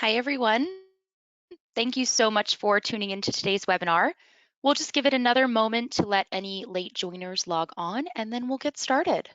Hi, everyone. Thank you so much for tuning into today's webinar. We'll just give it another moment to let any late joiners log on, and then we'll get started.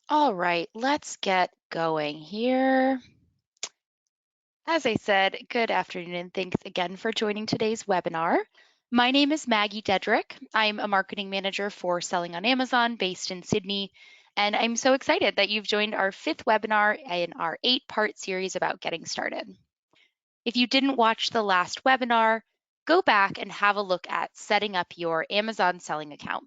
All right, let's get going here. As I said, good afternoon, and thanks again for joining today's webinar. My name is Maggie Dedrick. I'm a marketing manager for Selling on Amazon based in Sydney, and I'm so excited that you've joined our 5th webinar in our 8-part series about getting started. If you didn't watch the last webinar, go back and have a look at setting up your Amazon selling account.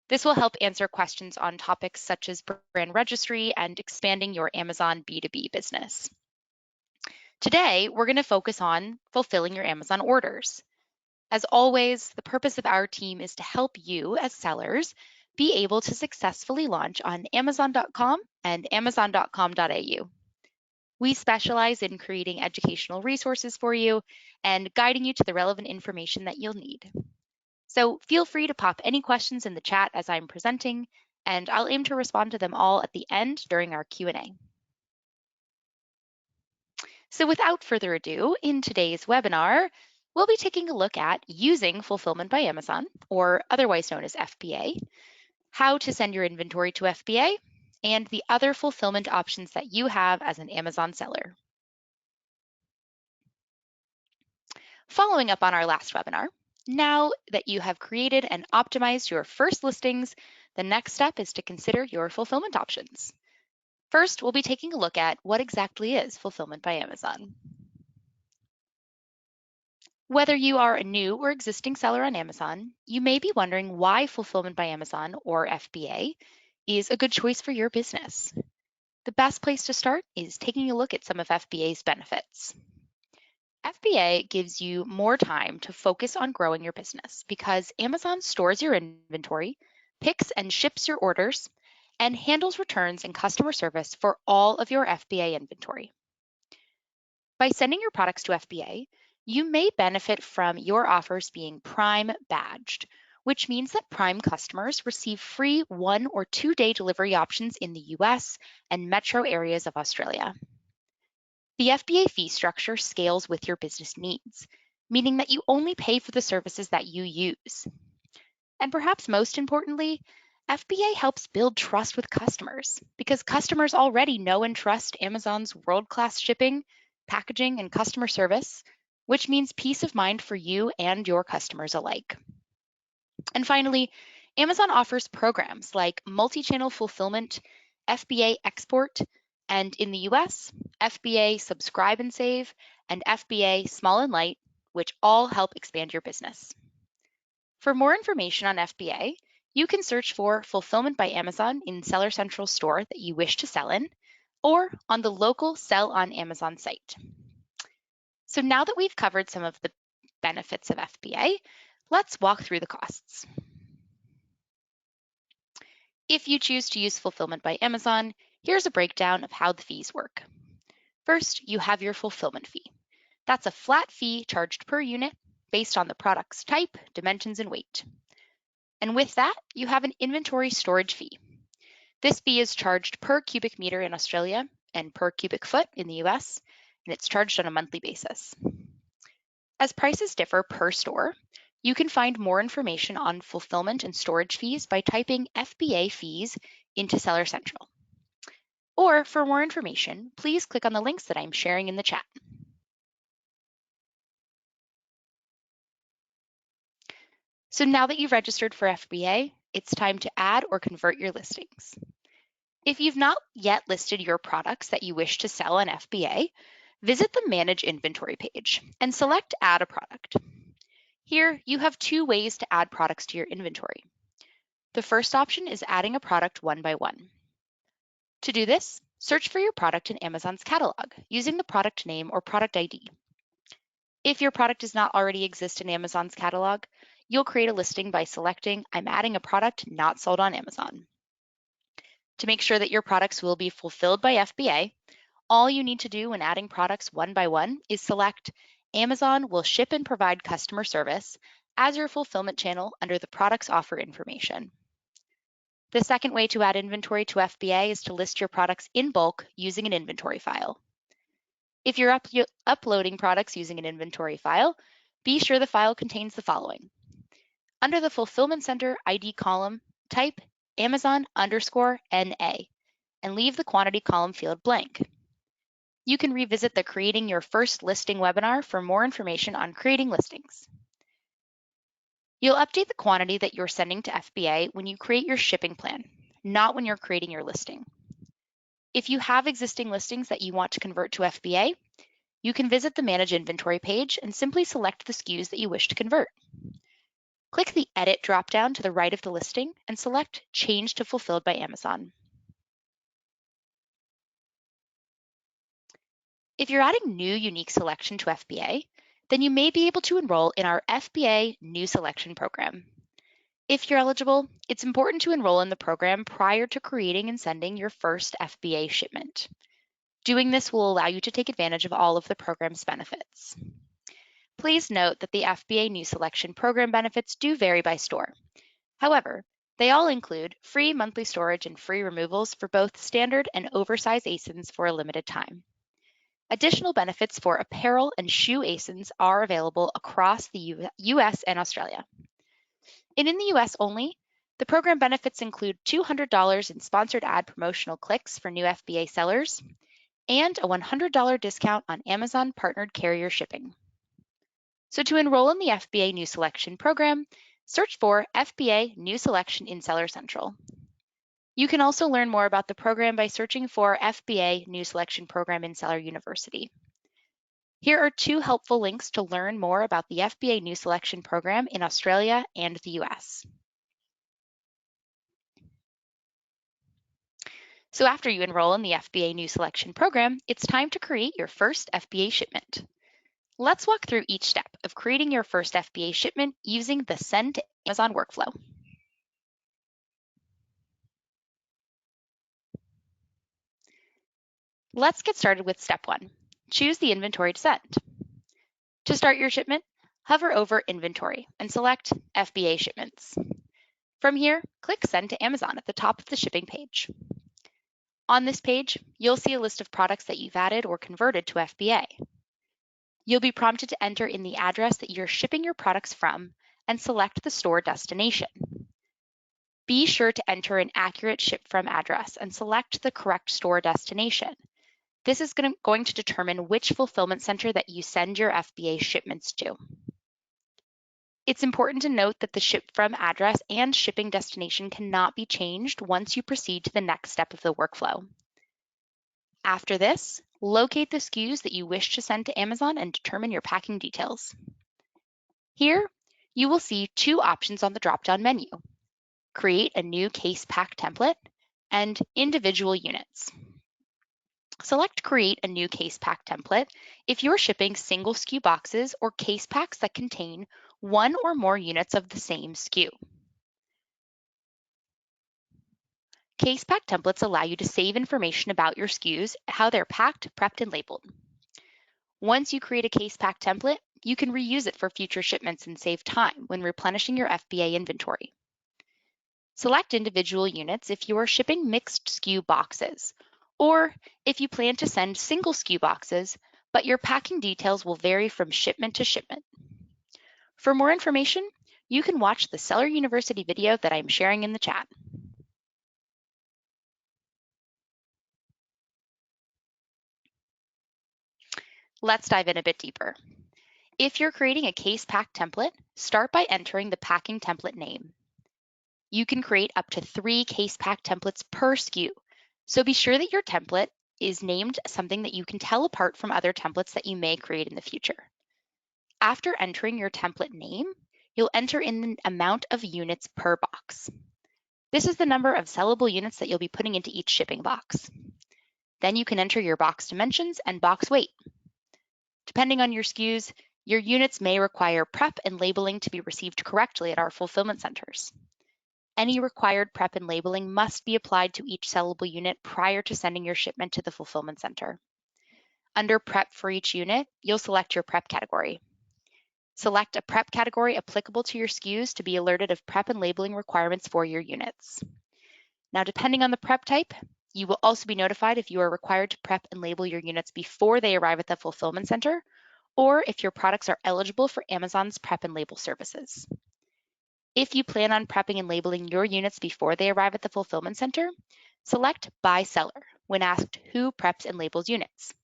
This will help answer questions on topics such as brand registry and expanding your Amazon B2B business. Today, we're going to focus on fulfilling your Amazon orders. As always, the purpose of our team is to help you as sellers be able to successfully launch on Amazon.com and Amazon.com.au. We specialize in creating educational resources for you and guiding you to the relevant information that you'll need. So feel free to pop any questions in the chat as I'm presenting, and I'll aim to respond to them all at the end during our Q&A. So without further ado, in today's webinar, we'll be taking a look at using Fulfillment by Amazon, or otherwise known as FBA, how to send your inventory to FBA, and the other fulfillment options that you have as an Amazon seller. Following up on our last webinar, now that you have created and optimized your first listings, the next step is to consider your fulfillment options. First, we'll be taking a look at what exactly is Fulfillment by Amazon. Whether you are a new or existing seller on Amazon, you may be wondering why Fulfillment by Amazon, or FBA, is a good choice for your business. The best place to start is taking a look at some of FBA's benefits. FBA gives you more time to focus on growing your business because Amazon stores your inventory, picks and ships your orders, and handles returns and customer service for all of your FBA inventory. By sending your products to FBA, you may benefit from your offers being Prime badged, which means that Prime customers receive free 1 or 2 day delivery options in the US and metro areas of Australia. The FBA fee structure scales with your business needs, meaning that you only pay for the services that you use. And perhaps most importantly, FBA helps build trust with customers because customers already know and trust Amazon's world-class shipping, packaging, and customer service, which means peace of mind for you and your customers alike. And finally, Amazon offers programs like multi-channel fulfillment, FBA export, and in the US, FBA Subscribe and Save, and FBA Small and Light, which all help expand your business. For more information on FBA, you can search for Fulfillment by Amazon in Seller Central store that you wish to sell in, or on the local Sell on Amazon site. So now that we've covered some of the benefits of FBA, let's walk through the costs. If you choose to use Fulfillment by Amazon, here's a breakdown of how the fees work. First, you have your fulfillment fee. That's a flat fee charged per unit based on the product's type, dimensions, and weight. And with that, you have an inventory storage fee. This fee is charged per cubic meter in Australia and per cubic foot in the US, and it's charged on a monthly basis. As prices differ per store, you can find more information on fulfillment and storage fees by typing FBA fees into Seller Central. Or for more information, please click on the links that I'm sharing in the chat. So now that you've registered for FBA, it's time to add or convert your listings. If you've not yet listed your products that you wish to sell on FBA, visit the Manage Inventory page and select Add a Product. Here, you have two ways to add products to your inventory. The first option is adding a product one by one. To do this, search for your product in Amazon's catalog using the product name or product ID. If your product does not already exist in Amazon's catalog, you'll create a listing by selecting "I'm adding a product not sold on Amazon." To make sure that your products will be fulfilled by FBA, all you need to do when adding products one by one is select "Amazon will ship and provide customer service" as your fulfillment channel under the products offer information. The second way to add inventory to FBA is to list your products in bulk using an inventory file. If you're uploading products using an inventory file, be sure the file contains the following. Under the Fulfillment Center ID column, type Amazon_NA and leave the quantity column field blank. You can revisit the Creating Your First Listing webinar for more information on creating listings. You'll update the quantity that you're sending to FBA when you create your shipping plan, not when you're creating your listing. If you have existing listings that you want to convert to FBA, you can visit the Manage Inventory page and simply select the SKUs that you wish to convert. Click the Edit dropdown to the right of the listing and select Change to Fulfilled by Amazon. If you're adding new unique selection to FBA, then you may be able to enroll in our FBA New Selection Program. If you're eligible, it's important to enroll in the program prior to creating and sending your first FBA shipment. Doing this will allow you to take advantage of all of the program's benefits. Please note that the FBA New Selection Program benefits do vary by store. However, they all include free monthly storage and free removals for both standard and oversized ASINs for a limited time. Additional benefits for apparel and shoe ASINs are available across the US and Australia. And in the US only, the program benefits include $200 in sponsored ad promotional clicks for new FBA sellers and a $100 discount on Amazon partnered carrier shipping. So to enroll in the FBA New Selection Program, search for FBA New Selection in Seller Central. You can also learn more about the program by searching for FBA New Selection Program in Seller University. Here are two helpful links to learn more about the FBA New Selection Program in Australia and the US. So after you enroll in the FBA New Selection Program, it's time to create your first FBA shipment. Let's walk through each step of creating your first FBA shipment using the Send to Amazon workflow. Let's get started with step one. Choose the inventory to send. To start your shipment, hover over Inventory and select FBA Shipments. From here, click Send to Amazon at the top of the shipping page. On this page, you'll see a list of products that you've added or converted to FBA. You'll be prompted to enter in the address that you're shipping your products from and select the store destination. Be sure to enter an accurate ship from address and select the correct store destination. This is going to determine which fulfillment center that you send your FBA shipments to. It's important to note that the ship from address and shipping destination cannot be changed once you proceed to the next step of the workflow. After this, locate the SKUs that you wish to send to Amazon and determine your packing details. Here, you will see two options on the drop-down menu: Create a new case pack template and Individual units. Select Create a new case pack template if you're shipping single SKU boxes or case packs that contain one or more units of the same SKU. Case pack templates allow you to save information about your SKUs, how they're packed, prepped, and labeled. Once you create a case pack template, you can reuse it for future shipments and save time when replenishing your FBA inventory. Select individual units if you are shipping mixed SKU boxes, or if you plan to send single SKU boxes, but your packing details will vary from shipment to shipment. For more information, you can watch the Seller University video that I'm sharing in the chat. Let's dive in a bit deeper. If you're creating a case pack template, start by entering the packing template name. You can create up to 3 case pack templates per SKU, so be sure that your template is named something that you can tell apart from other templates that you may create in the future. After entering your template name, you'll enter in the amount of units per box. This is the number of sellable units that you'll be putting into each shipping box. Then you can enter your box dimensions and box weight. Depending on your SKUs, your units may require prep and labeling to be received correctly at our fulfillment centers. Any required prep and labeling must be applied to each sellable unit prior to sending your shipment to the fulfillment center. Under prep for each unit, you'll select your prep category. Select a prep category applicable to your SKUs to be alerted of prep and labeling requirements for your units. Now, depending on the prep type, you will also be notified if you are required to prep and label your units before they arrive at the fulfillment center, or if your products are eligible for Amazon's prep and label services. If you plan on prepping and labeling your units before they arrive at the fulfillment center, select By Seller when asked who preps and labels units.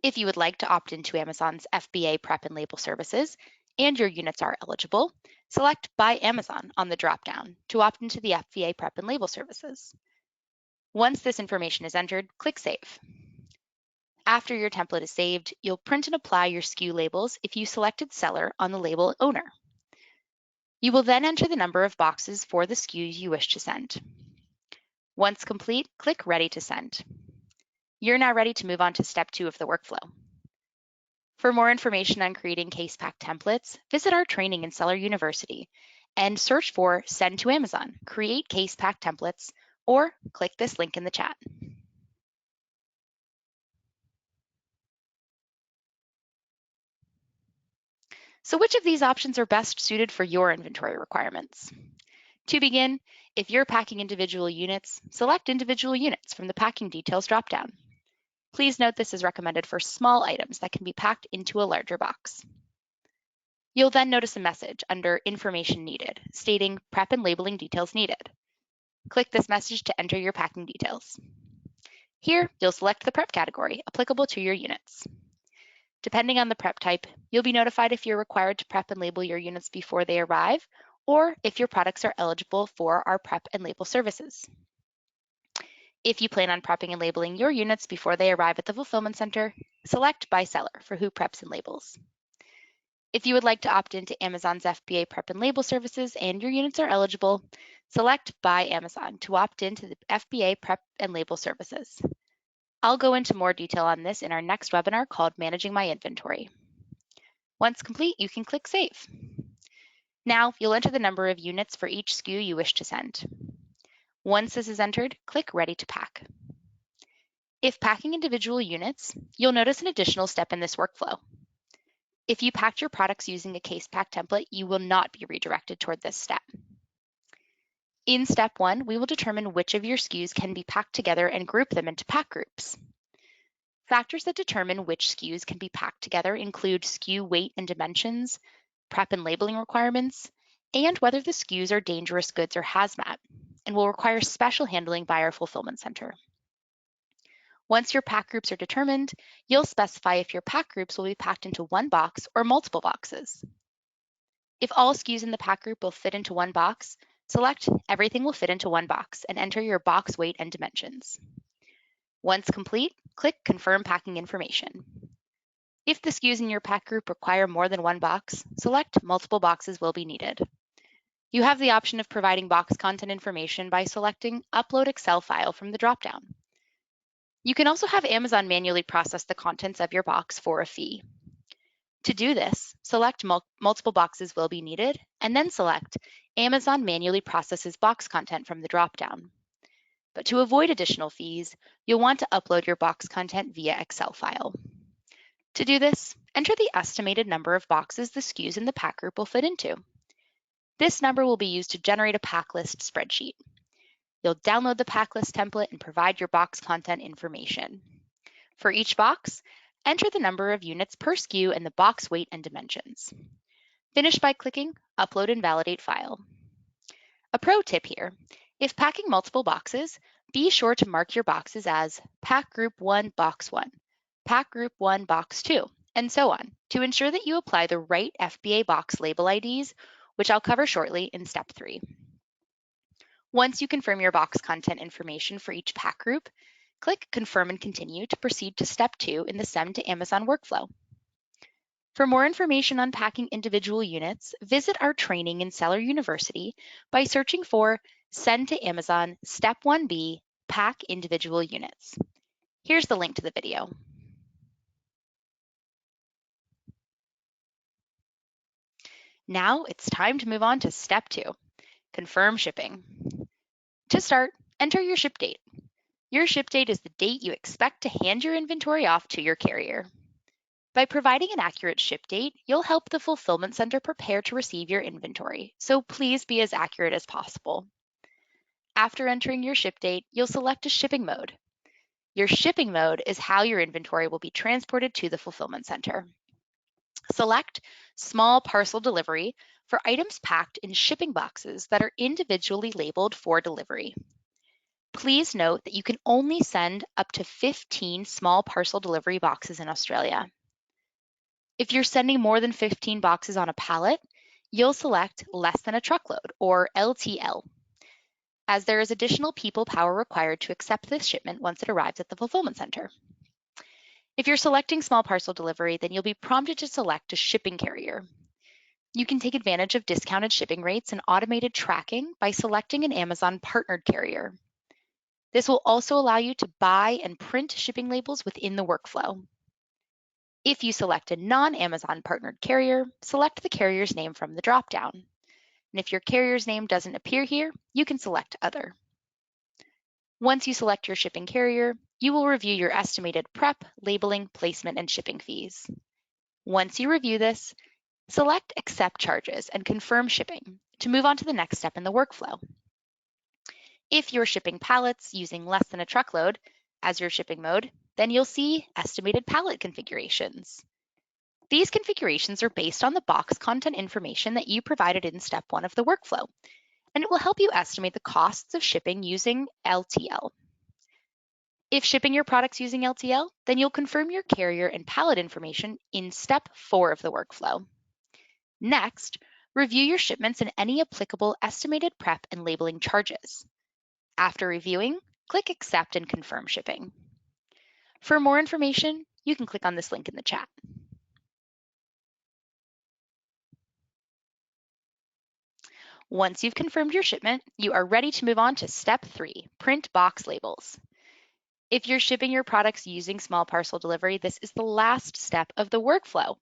If you would like to opt into Amazon's FBA prep and label services and your units are eligible, select By Amazon on the drop-down to opt into the FBA prep and label services. Once this information is entered, click Save. After your template is saved, you'll print and apply your SKU labels if you selected Seller on the label Owner. You will then enter the number of boxes for the SKUs you wish to send. Once complete, click Ready to Send. You're now ready to move on to step 2 of the workflow. For more information on creating case pack templates, visit our training in Seller University and search for Send to Amazon, Create Case Pack Templates, or click this link in the chat. So which of these options are best suited for your inventory requirements? To begin, if you're packing individual units, select individual units from the packing details dropdown. Please note this is recommended for small items that can be packed into a larger box. You'll then notice a message under Information Needed, stating Prep and Labeling Details Needed. Click this message to enter your packing details. Here, you'll select the prep category applicable to your units. Depending on the prep type, you'll be notified if you're required to prep and label your units before they arrive, or if your products are eligible for our prep and label services. If you plan on prepping and labeling your units before they arrive at the fulfillment center, select By Seller for who preps and labels. If you would like to opt into Amazon's FBA prep and label services and your units are eligible, select By Amazon to opt into the FBA prep and label services. I'll go into more detail on this in our next webinar called Managing My Inventory. Once complete, you can click Save. Now, you'll enter the number of units for each SKU you wish to send. Once this is entered, click Ready to Pack. If packing individual units, you'll notice an additional step in this workflow. If you packed your products using a case pack template, you will not be redirected toward this step. In step 1, we will determine which of your SKUs can be packed together and group them into pack groups. Factors that determine which SKUs can be packed together include SKU weight and dimensions, prep and labeling requirements, and whether the SKUs are dangerous goods or hazmat, and will require special handling by our fulfillment center. Once your pack groups are determined, you'll specify if your pack groups will be packed into one box or multiple boxes. If all SKUs in the pack group will fit into one box, select Everything will fit into one box and enter your box weight and dimensions. Once complete, click Confirm Packing Information. If the SKUs in your pack group require more than one box, select Multiple boxes will be needed. You have the option of providing box content information by selecting Upload Excel file from the dropdown. You can also have Amazon manually process the contents of your box for a fee. To do this, select Multiple boxes will be needed, and then select Amazon manually processes box content from the dropdown. But to avoid additional fees, you'll want to upload your box content via Excel file. To do this, enter the estimated number of boxes the SKUs in the pack group will fit into. This number will be used to generate a pack list spreadsheet. You'll download the pack list template and provide your box content information. For each box, enter the number of units per SKU and the box weight and dimensions. Finish by clicking Upload and Validate File. A pro tip here, if packing multiple boxes, be sure to mark your boxes as Pack Group 1 Box 1, Pack Group 1 Box 2, and so on, to ensure that you apply the right FBA box label IDs, which I'll cover shortly in step 3. Once you confirm your box content information for each pack group, click Confirm and Continue to proceed to step 2 in the Send to Amazon workflow. For more information on packing individual units, visit our training in Seller University by searching for Send to Amazon Step 1B Pack Individual Units. Here's the link to the video. Now it's time to move on to Step 2, Confirm Shipping. To start, enter your ship date. Your ship date is the date you expect to hand your inventory off to your carrier. By providing an accurate ship date, you'll help the fulfillment center prepare to receive your inventory, so please be as accurate as possible. After entering your ship date, you'll select a shipping mode. Your shipping mode is how your inventory will be transported to the fulfillment center. Select Small Parcel Delivery for items packed in shipping boxes that are individually labeled for delivery. Please note that you can only send up to 15 small parcel delivery boxes in Australia. If you're sending more than 15 boxes on a pallet, you'll select Less than a Truckload, or LTL, as there is additional people power required to accept this shipment once it arrives at the fulfillment center. If you're selecting small parcel delivery, then you'll be prompted to select a shipping carrier. You can take advantage of discounted shipping rates and automated tracking by selecting an Amazon partnered carrier. This will also allow you to buy and print shipping labels within the workflow. If you select a non-Amazon partnered carrier, select the carrier's name from the dropdown. And if your carrier's name doesn't appear here, you can select Other. Once you select your shipping carrier, you will review your estimated prep, labeling, placement, and shipping fees. Once you review this, select Accept Charges and Confirm Shipping to move on to the next step in the workflow. If you're shipping pallets using Less than a Truckload as your shipping mode, then you'll see Estimated Pallet Configurations. These configurations are based on the box content information that you provided in Step 1 of the workflow, and it will help you estimate the costs of shipping using LTL. If shipping your products using LTL, then you'll confirm your carrier and pallet information in Step 4 of the workflow. Next, review your shipments and any applicable estimated prep and labeling charges. After reviewing, click Accept and Confirm Shipping. For more information, you can click on this link in the chat. Once you've confirmed your shipment, you are ready to move on to Step 3, Print Box Labels. If you're shipping your products using small parcel delivery, this is the last step of the workflow.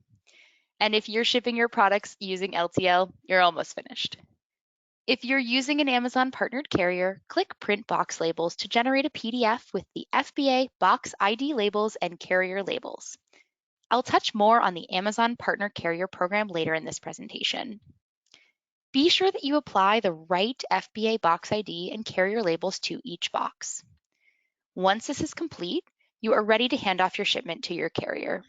And if you're shipping your products using LTL, you're almost finished. If you're using an Amazon partnered carrier, click Print Box Labels to generate a PDF with the FBA Box ID labels and carrier labels. I'll touch more on the Amazon Partner Carrier Program later in this presentation. Be sure that you apply the right FBA Box ID and carrier labels to each box. Once this is complete, you are ready to hand off your shipment to your carrier.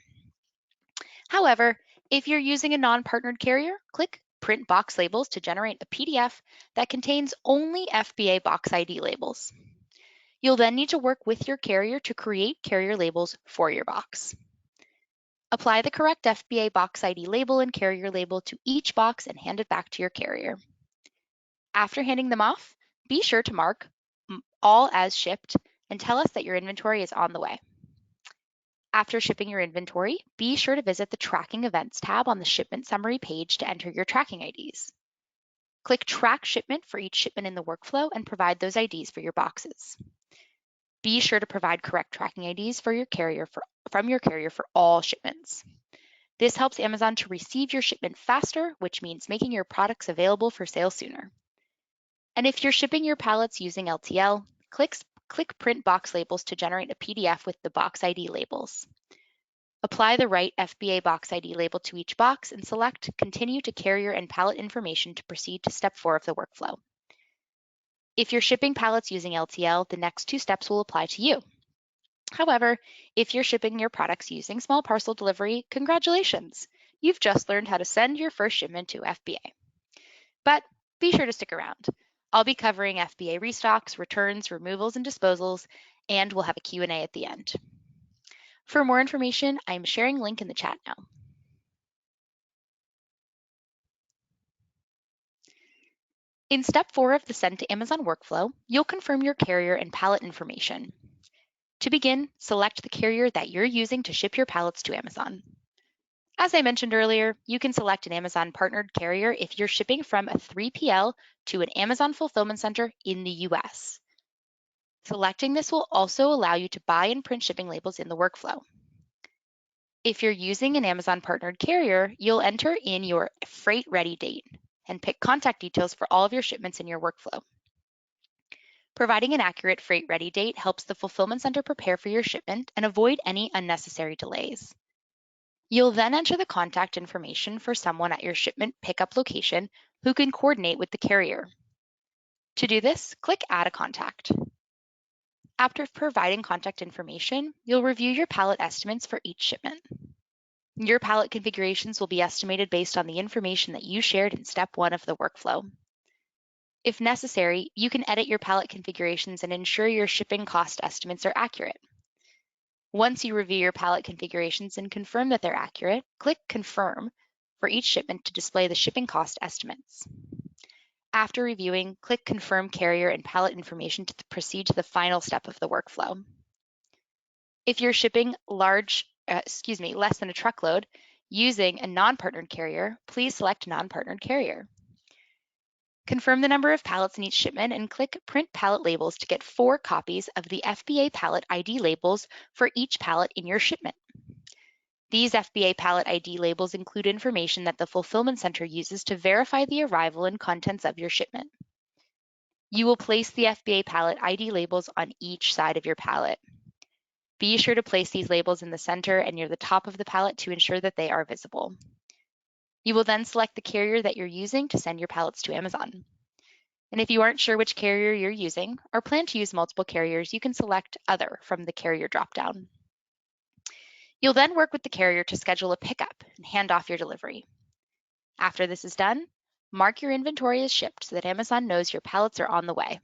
However, if you're using a non-partnered carrier, click Print Box Labels to generate a PDF that contains only FBA Box ID labels. You'll then need to work with your carrier to create carrier labels for your box. Apply the correct FBA Box ID label and carrier label to each box and hand it back to your carrier. After handing them off, be sure to mark all as shipped and tell us that your inventory is on the way. After shipping your inventory, be sure to visit the Tracking Events tab on the Shipment Summary page to enter your tracking IDs. Click Track Shipment for each shipment in the workflow and provide those IDs for your boxes. Be sure to provide correct tracking IDs for your carrier from your carrier for all shipments. This helps Amazon to receive your shipment faster, which means making your products available for sale sooner. And if you're shipping your pallets using LTL, click Print Box Labels to generate a PDF with the box ID labels. Apply the right FBA Box ID label to each box and select Continue to Carrier and Pallet Information to proceed to Step 4 of the workflow. If you're shipping pallets using LTL, the next two steps will apply to you. However, if you're shipping your products using small parcel delivery, congratulations! You've just learned how to send your first shipment to FBA. But be sure to stick around. I'll be covering FBA restocks, returns, removals, and disposals, and we'll have a Q&A at the end. For more information, I'm sharing a link in the chat now. In Step 4 of the Send to Amazon workflow, you'll confirm your carrier and pallet information. To begin, select the carrier that you're using to ship your pallets to Amazon. As I mentioned earlier, you can select an Amazon partnered carrier if you're shipping from a 3PL to an Amazon fulfillment center in the US. Selecting this will also allow you to buy and print shipping labels in the workflow. If you're using an Amazon partnered carrier, you'll enter in your freight ready date and pick contact details for all of your shipments in your workflow. Providing an accurate freight ready date helps the fulfillment center prepare for your shipment and avoid any unnecessary delays. You'll then enter the contact information for someone at your shipment pickup location who can coordinate with the carrier. To do this, click Add a Contact. After providing contact information, you'll review your pallet estimates for each shipment. Your pallet configurations will be estimated based on the information that you shared in step 1 of the workflow. If necessary, you can edit your pallet configurations and ensure your shipping cost estimates are accurate. Once you review your pallet configurations and confirm that they're accurate, click Confirm for each shipment to display the shipping cost estimates. After reviewing, click Confirm Carrier and Pallet Information to proceed to the final step of the workflow. If you're shipping less than a truckload using a non-partnered carrier, please select Non-Partnered Carrier. Confirm the number of pallets in each shipment and click Print Pallet Labels to get 4 copies of the FBA Pallet ID labels for each pallet in your shipment. These FBA Pallet ID labels include information that the fulfillment center uses to verify the arrival and contents of your shipment. You will place the FBA Pallet ID labels on each side of your pallet. Be sure to place these labels in the center and near the top of the pallet to ensure that they are visible. You will then select the carrier that you're using to send your pallets to Amazon. And if you aren't sure which carrier you're using or plan to use multiple carriers, you can select Other from the carrier dropdown. You'll then work with the carrier to schedule a pickup and hand off your delivery. After this is done, mark your inventory as shipped so that Amazon knows your pallets are on the way.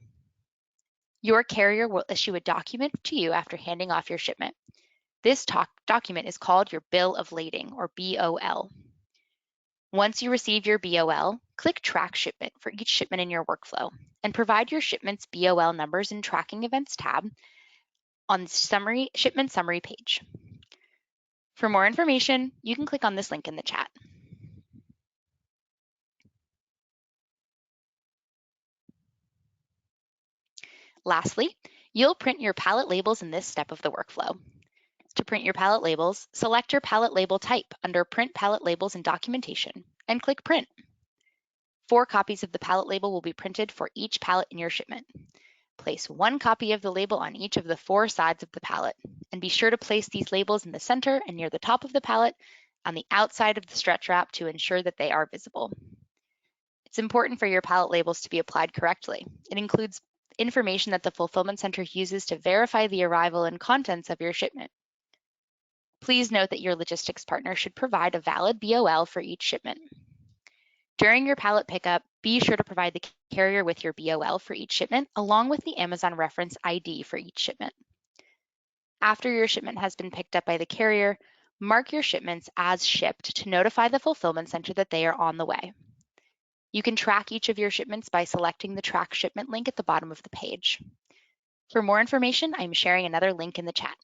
Your carrier will issue a document to you after handing off your shipment. This document is called your Bill of Lading, or BOL. Once you receive your BOL, click Track Shipment for each shipment in your workflow and provide your shipment's BOL numbers in Tracking Events tab on the Shipment Summary page. For more information, you can click on this link in the chat. Lastly, you'll print your pallet labels in this step of the workflow. To print your pallet labels, select your pallet label type under Print Pallet Labels and Documentation and click Print. 4 copies of the pallet label will be printed for each pallet in your shipment. Place 1 copy of the label on each of the 4 sides of the pallet, and be sure to place these labels in the center and near the top of the pallet on the outside of the stretch wrap to ensure that they are visible. It's important for your pallet labels to be applied correctly. It includes information that the fulfillment center uses to verify the arrival and contents of your shipment. Please note that your logistics partner should provide a valid BOL for each shipment. During your pallet pickup, be sure to provide the carrier with your BOL for each shipment, along with the Amazon reference ID for each shipment. After your shipment has been picked up by the carrier, mark your shipments as shipped to notify the fulfillment center that they are on the way. You can track each of your shipments by selecting the Track Shipment link at the bottom of the page. For more information, I'm sharing another link in the chat.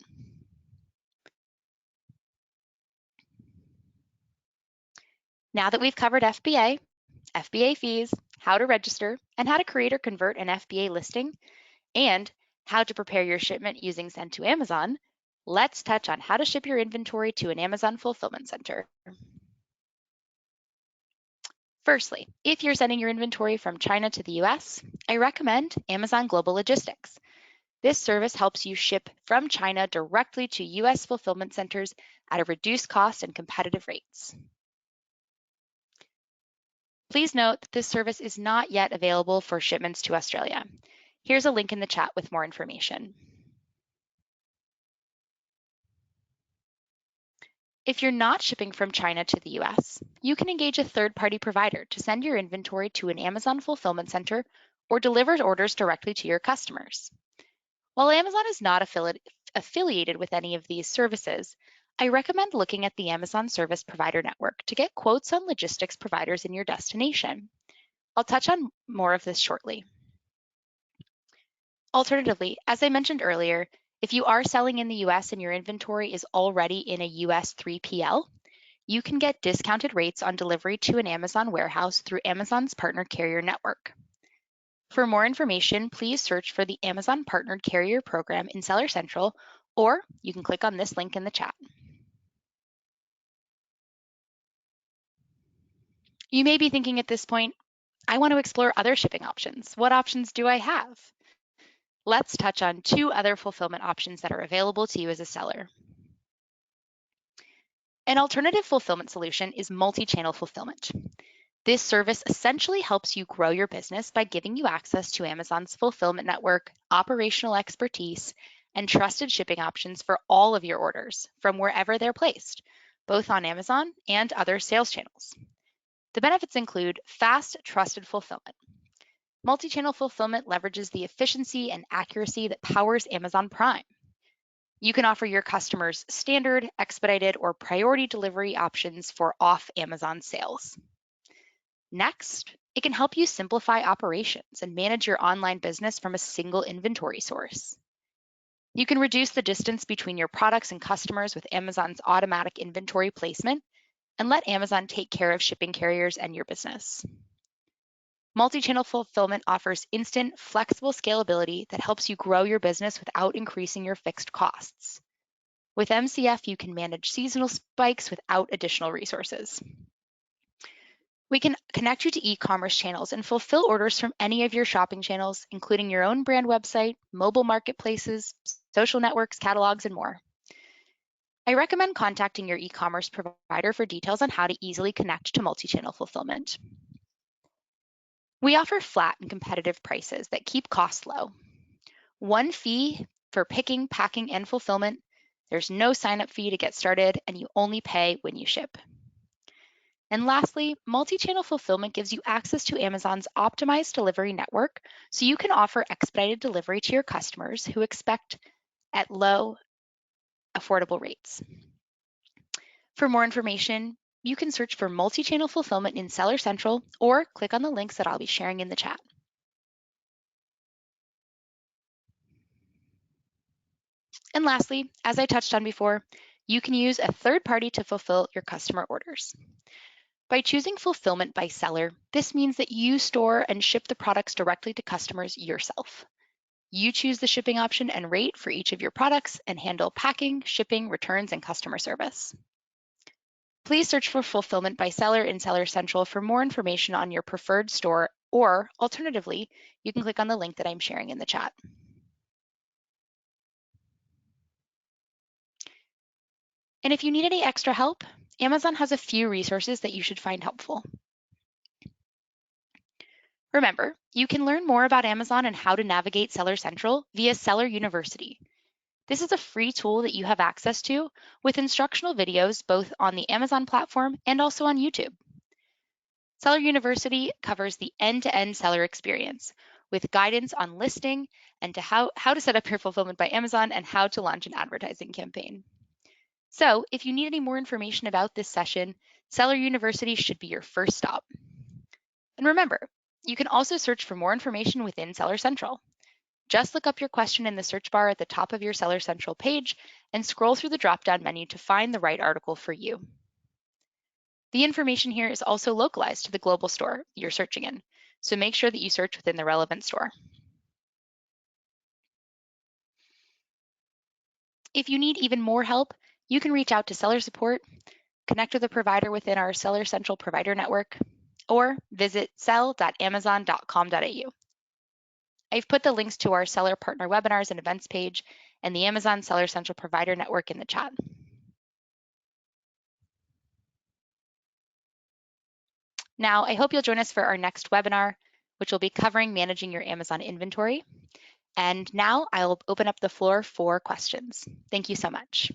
Now that we've covered FBA, FBA fees, how to register, and how to create or convert an FBA listing, and how to prepare your shipment using Send to Amazon, let's touch on how to ship your inventory to an Amazon fulfillment center. Firstly, if you're sending your inventory from China to the US, I recommend Amazon Global Logistics. This service helps you ship from China directly to US fulfillment centers at a reduced cost and competitive rates. Please note that this service is not yet available for shipments to Australia. Here's a link in the chat with more information. If you're not shipping from China to the US, you can engage a third-party provider to send your inventory to an Amazon fulfillment center or deliver orders directly to your customers. While Amazon is not affiliated with any of these services, I recommend looking at the Amazon Service Provider Network to get quotes on logistics providers in your destination. I'll touch on more of this shortly. Alternatively, as I mentioned earlier, if you are selling in the US and your inventory is already in a US 3PL, you can get discounted rates on delivery to an Amazon warehouse through Amazon's partner carrier network. For more information, please search for the Amazon Partnered Carrier Program in Seller Central, or you can click on this link in the chat. You may be thinking at this point, I want to explore other shipping options. What options do I have? Let's touch on 2 other fulfillment options that are available to you as a seller. An alternative fulfillment solution is multi-channel fulfillment. This service essentially helps you grow your business by giving you access to Amazon's fulfillment network, operational expertise, and trusted shipping options for all of your orders from wherever they're placed, both on Amazon and other sales channels. The benefits include fast, trusted fulfillment. Multi-channel fulfillment leverages the efficiency and accuracy that powers Amazon Prime. You can offer your customers standard, expedited, or priority delivery options for off-Amazon sales. Next, it can help you simplify operations and manage your online business from a single inventory source. You can reduce the distance between your products and customers with Amazon's automatic inventory placement and let Amazon take care of shipping carriers and your business. Multi-channel fulfillment offers instant, flexible scalability that helps you grow your business without increasing your fixed costs. With MCF, you can manage seasonal spikes without additional resources. We can connect you to e-commerce channels and fulfill orders from any of your shopping channels, including your own brand website, mobile marketplaces, social networks, catalogs, and more. I recommend contacting your e-commerce provider for details on how to easily connect to multi-channel fulfillment. We offer flat and competitive prices that keep costs low. One fee for picking, packing, and fulfillment. There's no sign-up fee to get started, and you only pay when you ship. And lastly, multi-channel fulfillment gives you access to Amazon's optimized delivery network, so you can offer expedited delivery to your customers who expect at low, affordable rates. For more information, you can search for multi-channel fulfillment in Seller Central or click on the links that I'll be sharing in the chat. And lastly, as I touched on before, you can use a third party to fulfill your customer orders. By choosing fulfillment by seller, this means that you store and ship the products directly to customers yourself. You choose the shipping option and rate for each of your products and handle packing, shipping, returns, and customer service. Please search for Fulfillment by Seller in Seller Central for more information on your preferred store, or alternatively, you can click on the link that I'm sharing in the chat. And if you need any extra help, Amazon has a few resources that you should find helpful. Remember, you can learn more about Amazon and how to navigate Seller Central via Seller University. This is a free tool that you have access to with instructional videos both on the Amazon platform and also on YouTube. Seller University covers the end-to-end seller experience with guidance on listing and to how to set up your Fulfillment by Amazon and how to launch an advertising campaign. So if you need any more information about this session, Seller University should be your first stop. And remember, you can also search for more information within Seller Central. Just look up your question in the search bar at the top of your Seller Central page and scroll through the drop-down menu to find the right article for you. The information here is also localized to the global store you're searching in, so make sure that you search within the relevant store. If you need even more help, you can reach out to seller support, connect with a provider within our Seller Central provider network, or visit sell.amazon.com.au. I've put the links to our seller partner webinars and events page and the Amazon Seller Central provider network in the chat. Now, I hope you'll join us for our next webinar, which will be covering managing your Amazon inventory. And now I'll open up the floor for questions. Thank you so much.